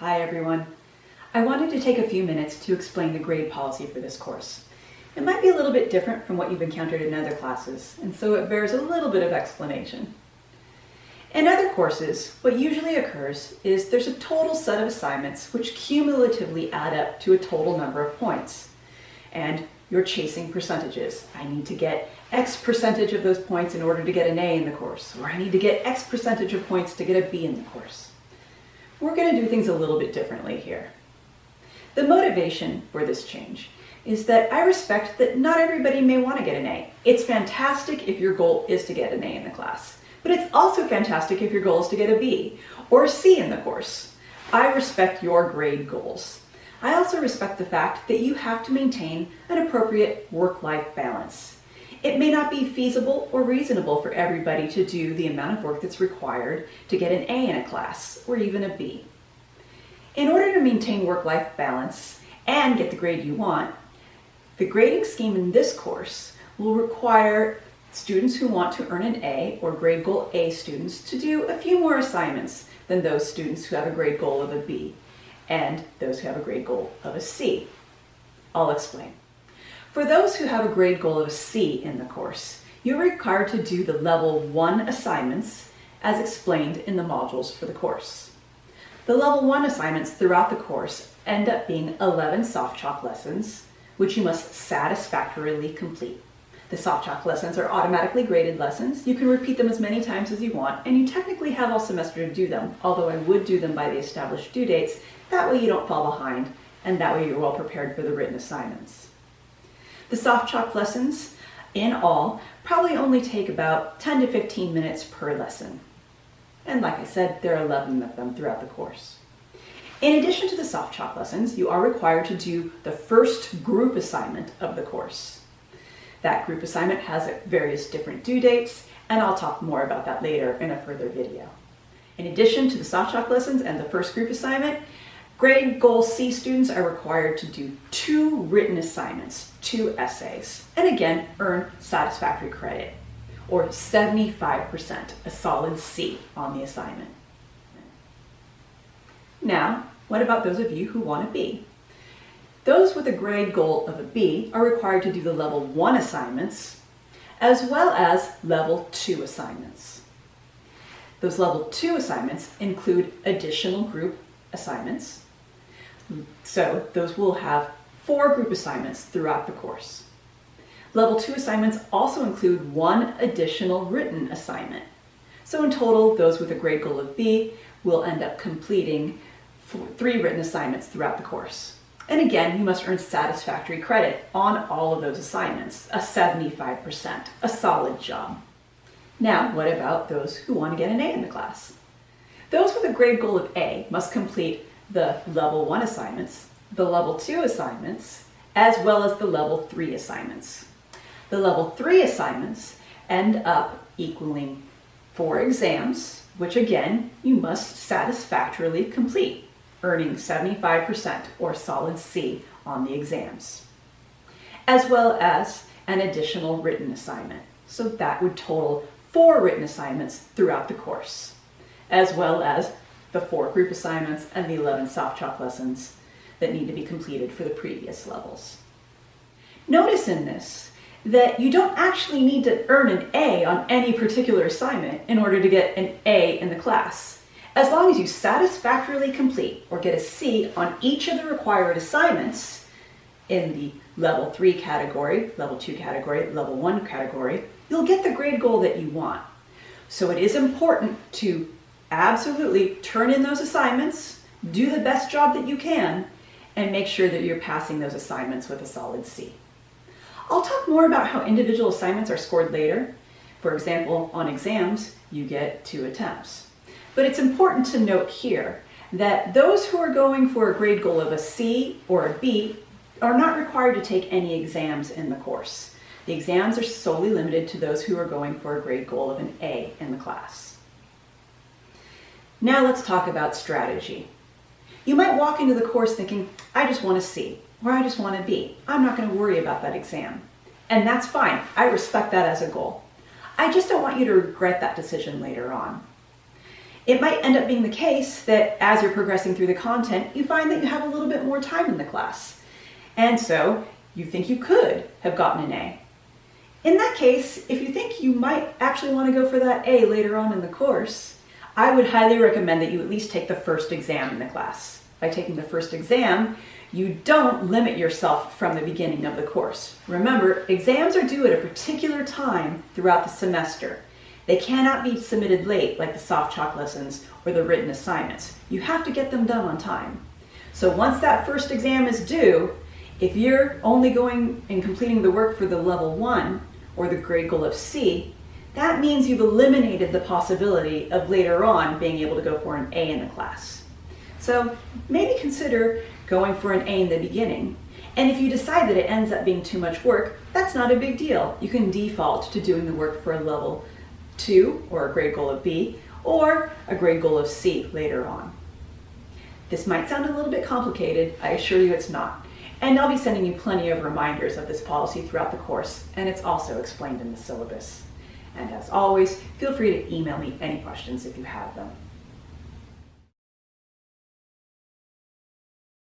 Hi everyone. I wanted to take a few minutes to explain the grade policy for this course. It might be a little bit different from what you've encountered in other classes, and so it bears a little bit of explanation. In other courses, what usually occurs is there's a total set of assignments which cumulatively add up to a total number of points. And you're chasing percentages. I need to get X percentage of those points in order to get an A in the course, or I need to get X percentage of points to get a B in the course. We're going to do things a little bit differently here. The motivation for this change is that I respect that not everybody may want to get an A. It's fantastic if your goal is to get an A in the class, but it's also fantastic if your goal is to get a B or a C in the course. I respect your grade goals. I also respect the fact that you have to maintain an appropriate work-life balance. It may not be feasible or reasonable for everybody to do the amount of work that's required to get an A in a class, or even a B. In order to maintain work-life balance and get the grade you want, the grading scheme in this course will require students who want to earn an A or grade goal A students to do a few more assignments than those students who have a grade goal of a B and those who have a grade goal of a C. I'll explain. For those who have a grade goal of a C in the course, you're required to do the level 1 assignments as explained in the modules for the course. The level 1 assignments throughout the course end up being 11 soft chalk lessons, which you must satisfactorily complete. The soft chalk lessons are automatically graded lessons. You can repeat them as many times as you want, and you technically have all semester to do them, although I would do them by the established due dates. That way you don't fall behind, and that way you're well prepared for the written assignments. The soft chalk lessons, in all, probably only take about 10 to 15 minutes per lesson. And like I said, there are 11 of them throughout the course. In addition to the soft chalk lessons, you are required to do the first group assignment of the course. That group assignment has various different due dates, and I'll talk more about that later in a further video. In addition to the soft chalk lessons and the first group assignment, grade goal C students are required to do 2 written assignments, 2 essays, and again, earn satisfactory credit, or 75%, a solid C on the assignment. Now, what about those of you who want a B? Those with a grade goal of a B are required to do the level 1 assignments, as well as level 2 assignments. Those level 2 assignments include additional group assignments. So those will have 4 group assignments throughout the course. Level 2 assignments also include 1 additional written assignment. So in total, those with a grade goal of B will end up completing 3 written assignments throughout the course. And again, you must earn satisfactory credit on all of those assignments, a 75%, a solid job. Now, what about those who want to get an A in the class? Those with a grade goal of A must complete the level 1 assignments, the level 2 assignments, as well as the level 3 assignments. The level 3 assignments end up equaling 4 exams, which again, you must satisfactorily complete, earning 75% or solid C on the exams, as well as an additional written assignment. So that would total 4 written assignments throughout the course, as well as the 4 group assignments and the 11 soft chalk lessons that need to be completed for the previous levels. Notice in this that you don't actually need to earn an A on any particular assignment in order to get an A in the class. As long as you satisfactorily complete or get a C on each of the required assignments in the level 3 category, level 2 category, level 1 category, you'll get the grade goal that you want. So it is important to absolutely turn in those assignments, do the best job that you can, and make sure that you're passing those assignments with a solid C. I'll talk more about how individual assignments are scored later. For example, on exams, you get 2 attempts. But it's important to note here that those who are going for a grade goal of a C or a B are not required to take any exams in the course. The exams are solely limited to those who are going for a grade goal of an A in the class. Now let's talk about strategy. You might walk into the course thinking, I just want a C, or I just want a B. I'm not going to worry about that exam. And that's fine. I respect that as a goal. I just don't want you to regret that decision later on. It might end up being the case that as you're progressing through the content, you find that you have a little bit more time in the class. And so you think you could have gotten an A. In that case, if you think you might actually want to go for that A later on in the course, I would highly recommend that you at least take the first exam in the class. By taking the first exam, you don't limit yourself from the beginning of the course. Remember, exams are due at a particular time throughout the semester. They cannot be submitted late like the soft chalk lessons or the written assignments. You have to get them done on time. So once that first exam is due, if you're only going and completing the work for the level 1 or the grade goal of C, that means you've eliminated the possibility of later on being able to go for an A in the class. So maybe consider going for an A in the beginning. And if you decide that it ends up being too much work, that's not a big deal. You can default to doing the work for a level 2 or a grade goal of B or a grade goal of C later on. This might sound a little bit complicated. I assure you it's not. And I'll be sending you plenty of reminders of this policy throughout the course, and it's also explained in the syllabus. And as always, feel free to email me any questions if you have them.